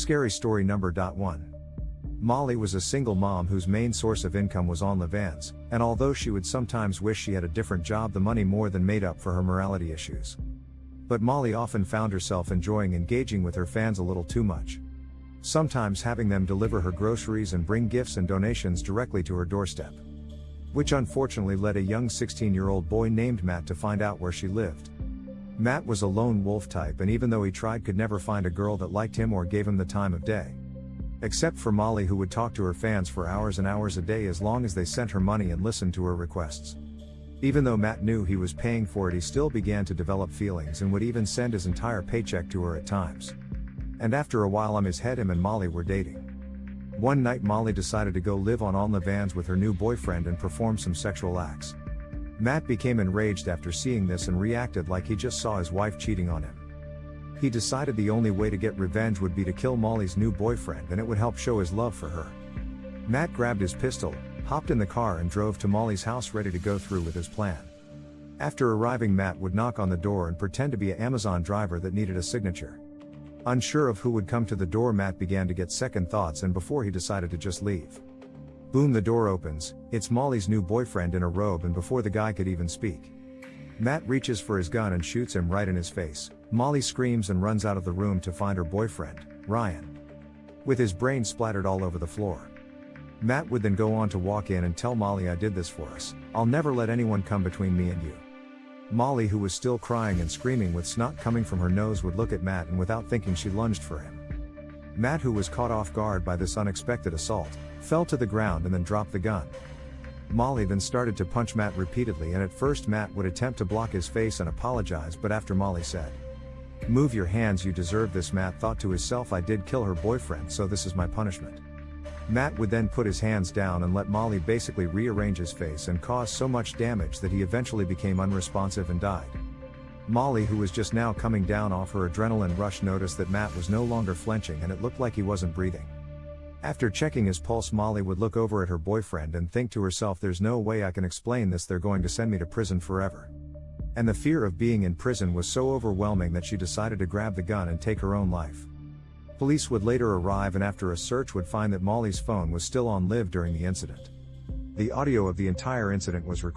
Scary story number 1. Molly was a single mom whose main source of income was Onlyfans, and although she would sometimes wish she had a different job, the money more than made up for her morality issues. But Molly often found herself enjoying engaging with her fans a little too much. Sometimes having them deliver her groceries and bring gifts and donations directly to her doorstep. Which unfortunately led a young 16-year-old boy named Matt to find out where she lived. Matt was a lone wolf type, and even though he tried, could never find a girl that liked him or gave him the time of day. Except for Molly, who would talk to her fans for hours and hours a day as long as they sent her money and listened to her requests. Even though Matt knew he was paying for it, he still began to develop feelings and would even send his entire paycheck to her at times. And after a while, him and Molly were dating. One night Molly decided to go live on Onlyfans with her new boyfriend and perform some sexual acts. Matt became enraged after seeing this and reacted like he just saw his wife cheating on him. He decided the only way to get revenge would be to kill Molly's new boyfriend, and it would help show his love for her. Matt grabbed his pistol, hopped in the car and drove to Molly's house ready to go through with his plan. After arriving, Matt would knock on the door and pretend to be an Amazon driver that needed a signature. Unsure of who would come to the door, Matt began to get second thoughts, and before he decided to just leave. Boom, the door opens, it's Molly's new boyfriend in a robe, and before the guy could even speak, Matt reaches for his gun and shoots him right in his face. Molly screams and runs out of the room to find her boyfriend, Ryan, with his brains splattered all over the floor. Matt would then go on to walk in and tell Molly, "I did this for us. I'll never let anyone come between me and you." Molly, who was still crying and screaming with snot coming from her nose, would look at Matt, and without thinking she lunged for him. Matt, who was caught off guard by this unexpected assault, fell to the ground and then dropped the gun. Molly then started to punch Matt repeatedly, and at first Matt would attempt to block his face and apologize, but after Molly said, "Move your hands, you deserve this," Matt thought to himself, "I did kill her boyfriend, so this is my punishment." Matt would then put his hands down and let Molly basically rearrange his face and cause so much damage that he eventually became unresponsive and died. Molly, who was just now coming down off her adrenaline rush, noticed that Matt was no longer flinching and it looked like he wasn't breathing. After checking his pulse, Molly would look over at her boyfriend and think to herself, "There's no way I can explain this, they're going to send me to prison forever." And the fear of being in prison was so overwhelming that she decided to grab the gun and take her own life. Police would later arrive, and after a search would find that Molly's phone was still on live during the incident. The audio of the entire incident was recorded.